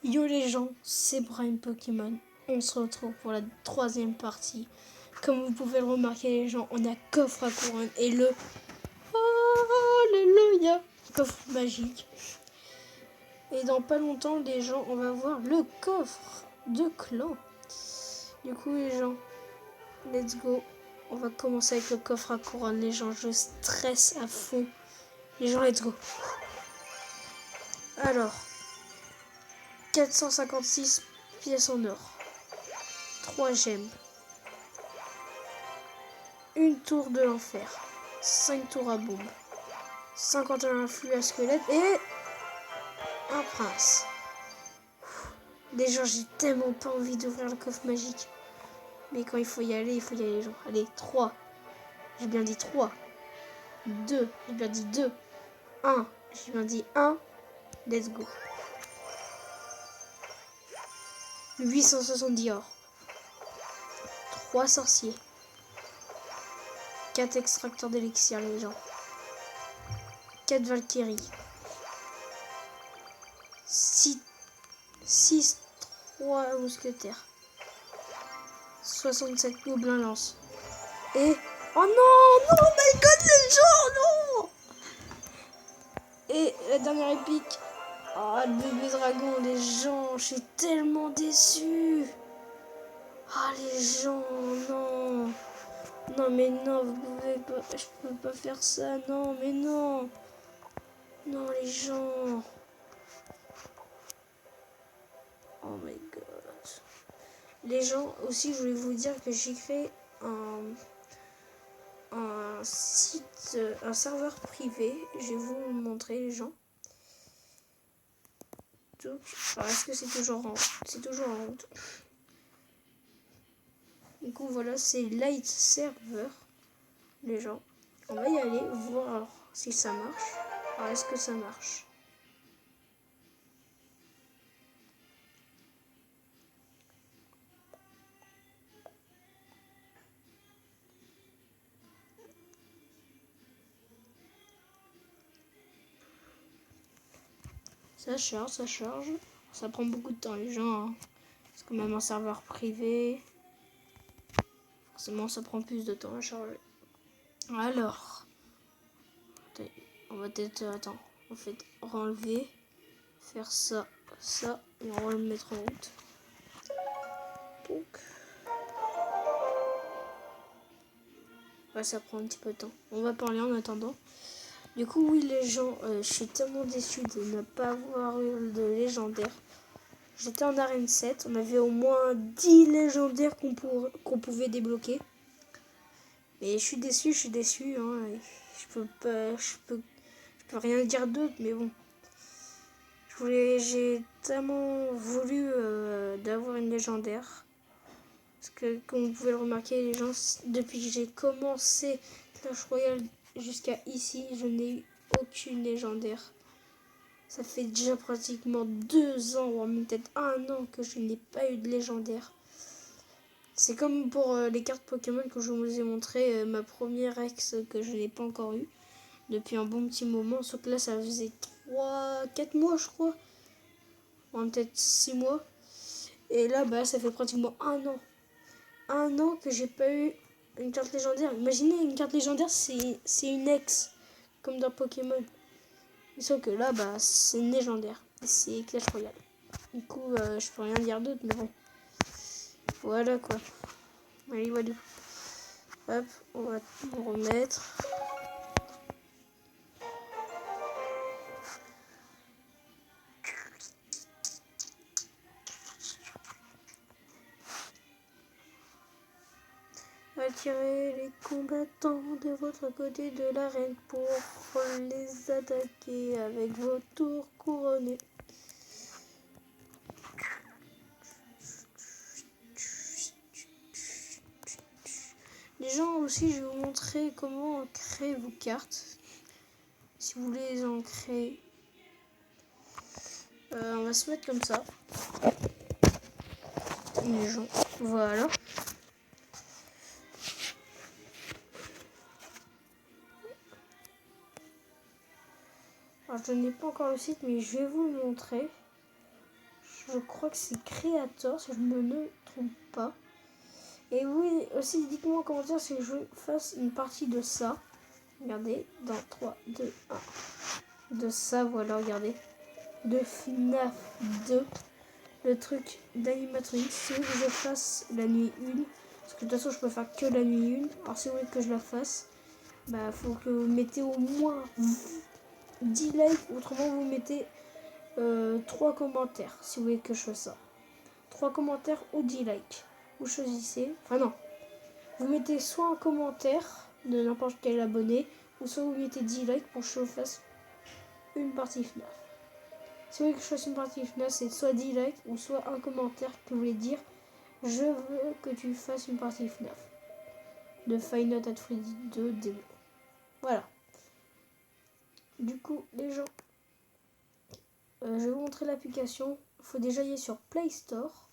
Yo les gens, c'est Brian Pokémon. On se retrouve pour la troisième partie. Comme vous pouvez le remarquer les gens, on a coffre à couronne et le... Alléluia, coffre magique. Et dans pas longtemps les gens, on va voir le coffre de clan. Du coup les gens, let's go. On va commencer avec le coffre à couronne les gens. Je stresse à fond. Les gens, let's go. Alors, 456 pièces en or. 3 gemmes. Une tour de l'enfer. 5 tours à bombe. 51 flux à squelette et un prince. Déjà, j'ai tellement pas envie d'ouvrir le coffre magique. Mais quand il faut y aller, les gens. Allez, 3. J'ai bien dit 3. 2. J'ai bien dit 2. 1. J'ai bien dit 1. Let's go. 870 or. 3 sorciers. 4 extracteurs d'élixir, les gens. 4 Valkyries. 6 3 mousquetaires. 67 gobelins lance. Et... oh non, non, my god, les gens, non. Et la dernière épique. Oh, le bébé dragon, les gens, je suis tellement déçu. Ah, les gens, non. Non, mais non, vous pouvez pas, je peux pas faire ça, non, mais non. Non, les gens. Oh my god. Les gens, aussi, je voulais vous dire que j'ai créé un site, un serveur privé. Je vais vous le montrer, les gens. Donc, alors, est-ce que c'est toujours en route? C'est toujours en route. Du coup, voilà, c'est Light Server, les gens. On va y aller, voir si ça marche. Alors, est-ce que ça marche? Ça charge, ça charge. Ça prend beaucoup de temps, les gens. Hein. C'est quand même un serveur privé. Forcément, ça prend plus de temps à charger. Alors, on va peut-être... attends, en fait, renlever, faire ça, ça, et on va le mettre en route. Donc, ouais, ça prend un petit peu de temps. On va parler en attendant. Du coup, oui, les gens, je suis tellement déçu de ne pas avoir eu de légendaire. J'étais en arène 7, on avait au moins 10 légendaires qu'on pouvait débloquer. Mais je suis déçu. Hein. Je peux rien dire d'autre, mais bon. J'ai tellement voulu d'avoir une légendaire. Parce que, comme vous pouvez le remarquer, les gens, depuis que j'ai commencé Clash Royale jusqu'à ici, je n'ai eu aucune légendaire. Ça fait déjà pratiquement 2 ans, ou même peut-être 1 an que je n'ai pas eu de légendaire. C'est comme pour les cartes Pokémon que je vous ai montré, ma première ex que je n'ai pas encore eu depuis un bon petit moment. Sauf que là, ça faisait 4 mois, je crois. Ou peut-être 6 mois. Et là, bah, ça fait pratiquement 1 an. 1 an que j'ai pas eu une carte légendaire. Imaginez, une carte légendaire, c'est une ex, comme dans Pokémon. Sauf que là, bah, c'est une légendaire. C'est Clash Royale. Du coup, je peux rien dire d'autre, mais bon. Voilà quoi. Allez, voilà. Hop, on va tout remettre. Attirez les combattants de votre côté de l'arène pour les attaquer avec vos tours couronnés. Les gens aussi, je vais vous montrer comment créer vos cartes. Si vous voulez les en créer, on va se mettre comme ça. Les gens, voilà. Alors, je n'ai pas encore le site, mais je vais vous le montrer. Je crois que c'est Creator, si je me ne trompe pas. Et oui, aussi, dites-moi en commentaire si je fasse une partie de ça. Regardez, dans 3, 2, 1. De ça, voilà, regardez. De FNAF 2. Le truc d'animatronique. Si vous voulez que je fasse la nuit 1, parce que de toute façon, je peux faire que la nuit 1. Alors, si vous voulez que je la fasse, bah, faut que vous mettez au moins 10 likes. Autrement, vous mettez 3 commentaires si vous voulez que je fasse ça. 3 commentaires ou 10 likes. Vous choisissez. Enfin, non. Vous mettez soit un commentaire de n'importe quel abonné, ou soit vous mettez 10 likes pour que je fasse une partie FNAF. Si vous voulez que je fasse une partie FNAF, c'est soit 10 likes ou soit un commentaire qui voulait dire je veux que tu fasses une partie FNAF de Five Nights at Freddy 2 démo. Voilà. Du coup, les gens, je vais vous montrer l'application. Il faut déjà y aller sur Play Store.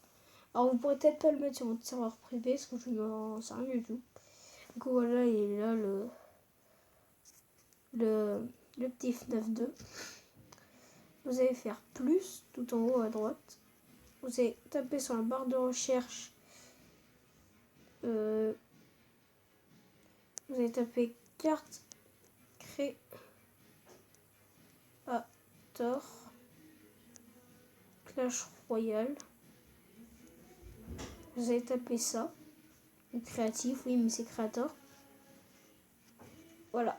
Alors, vous pourrez peut-être pas le mettre sur votre serveur privé parce que je n'en sais rien du tout. Du coup, voilà, il est là le petit FNAF 2. Vous allez faire plus tout en haut à droite. Vous allez taper sur la barre de recherche. Vous allez taper carte créateur Clash Royale. Vous allez taper ça. Créatif, oui, mais c'est créateur. Voilà.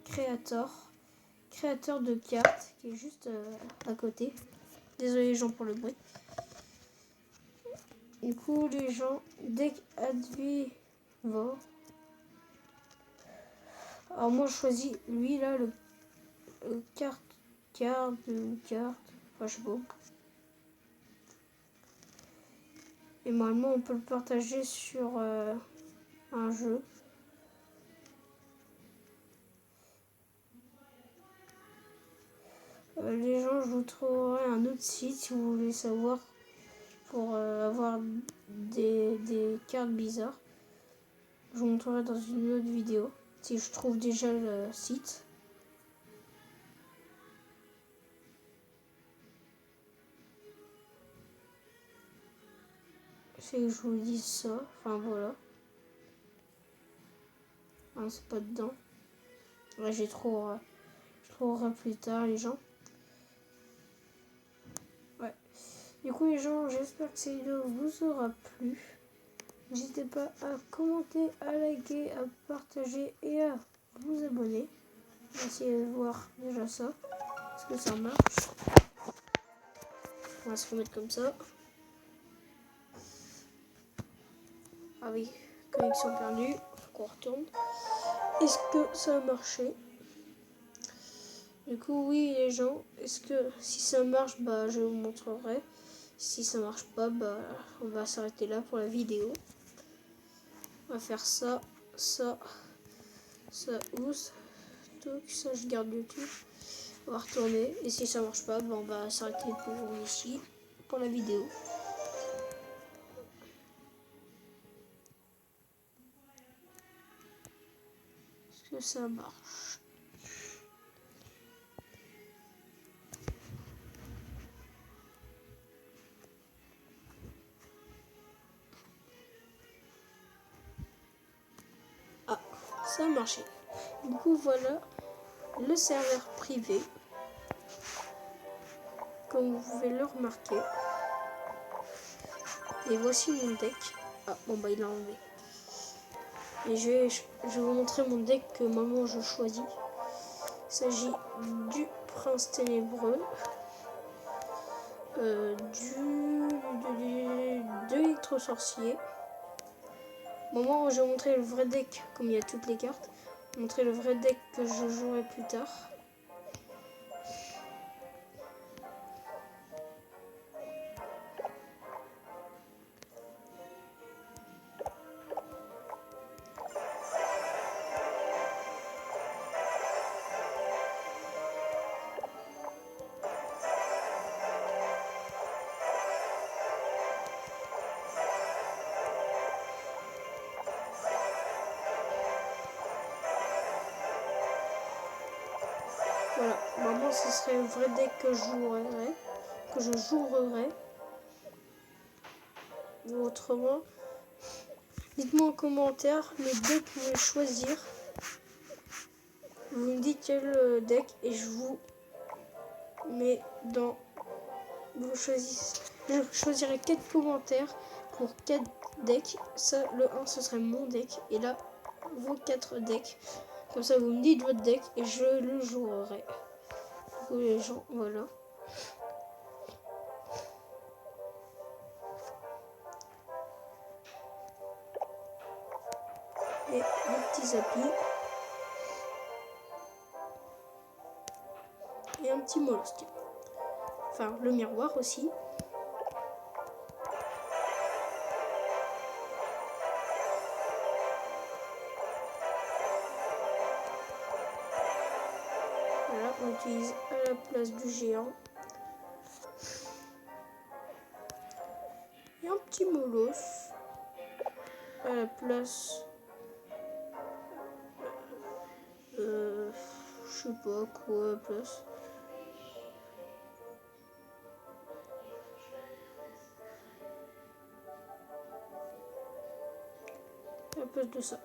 Créateur de cartes qui est juste à côté. Désolé les gens pour le bruit. Du coup, les gens, deck Advivo. Alors moi, je choisis lui là, le carte, enfin je sais pas. Et normalement, on peut le partager sur un jeu. Les gens, je vous trouverai un autre site si vous voulez savoir pour avoir des cartes bizarres. Je vous montrerai dans une autre vidéo si je trouve déjà le site. C'est que je vous dis ça. Enfin voilà. Ah, c'est pas dedans. Ouais, je trouverai plus tard les gens. Ouais. Du coup les gens, j'espère que cette vidéo vous aura plu. N'hésitez pas à commenter, à liker, à partager et à vous abonner. On va essayer de voir déjà ça. Est-ce que ça marche? On va se remettre comme ça. Ah oui, connexion perdue. Faut qu'on retourne. Est-ce que ça a marché? Du coup, oui les gens, est-ce que si ça marche, bah je vous montrerai. Si ça marche pas, bah on va s'arrêter là pour la vidéo. On va faire ça, ça, ou tout ça, je garde YouTube. On va retourner et si ça marche pas, bah on va s'arrêter pour ici pour la vidéo. Est-ce que ça marche? Ah, ça a marché. Du coup, voilà le serveur privé. Comme vous pouvez le remarquer. Et voici mon deck. Ah, bon bah il a enlevé. Et je vais vous montrer mon deck que moi je choisis. Il s'agit du prince ténébreux. De l'électro-sorcier. Moment où je vais montrer le vrai deck, comme il y a toutes les cartes. Montrer le vrai deck que je jouerai plus tard. Voilà, maintenant ce serait le vrai deck que je jouerai. ou autrement. Dites-moi en commentaire le deck que vous voulez choisir. Vous me dites quel deck et je vous mets dans... Vous choisissez... Je choisirai 4 commentaires pour 4 decks. Ça, le 1, ce serait mon deck. Et là, vos 4 decks. Comme ça, vous me dites votre deck et je le jouerai. Du coup, les gens, voilà. Et le petit Zappy. Et un petit mollusque. Enfin, le miroir aussi. Voilà, on utilise à la place du géant. Et un petit molosse à la place... je sais pas quoi à la place. À la place de ça.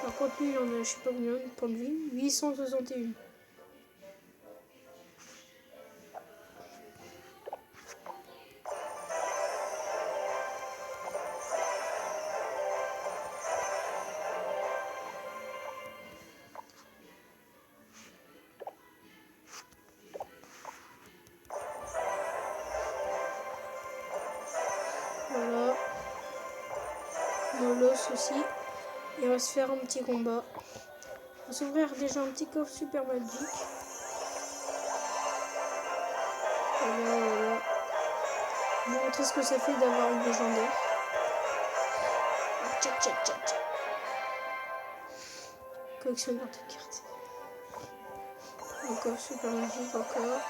Par contre, lui, il en a, je sais pas combien de points de vie. 861. Voilà. Molosse aussi. Et on va se faire un petit combat. On va s'ouvrir déjà un petit coffre super magique. Voilà, voilà. Je vais vous montrer ce que ça fait d'avoir une légendaire. Tchac, tchac, tchac, tchac. Collectionneur de cartes. Un coffre super magique encore.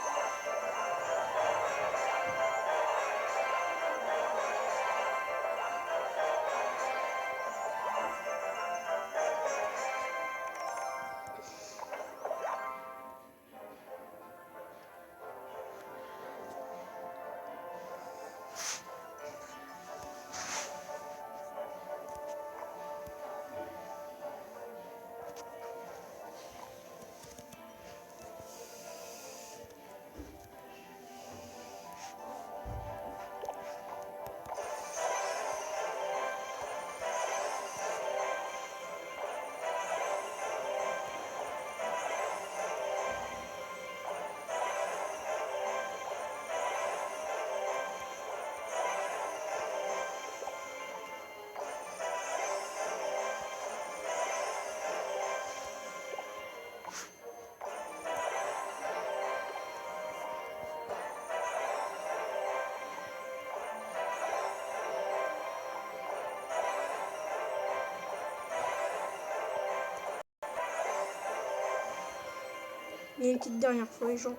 Et une petite dernière fois, les gens.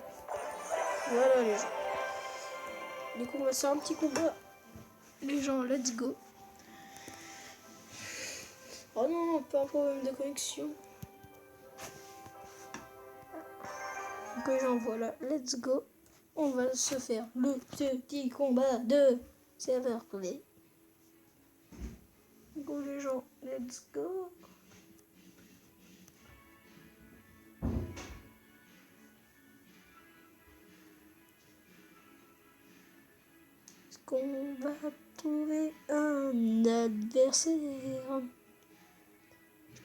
Voilà, les gens. Du coup, on va se faire un petit combat. Les gens, let's go. Oh non, non, pas un problème de connexion. Donc les gens, voilà, let's go. On va se faire le petit combat de serveur privé. Go les gens, let's go. Est-ce qu'on va trouver un adversaire?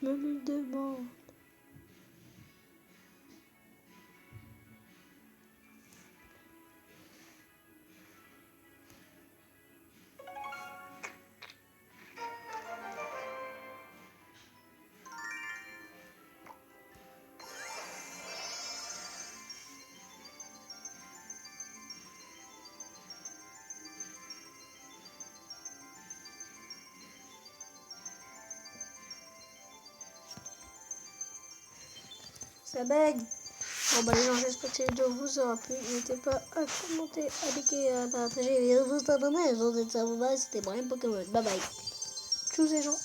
Je me le demande. Ça bug. Bon bah les gens, j'espère que cette vidéo vous aura plu. N'hésitez pas à commenter, à liker, à partager et à vous abonner. C'était Brian Pokémon. Bye bye. Tchuss les gens.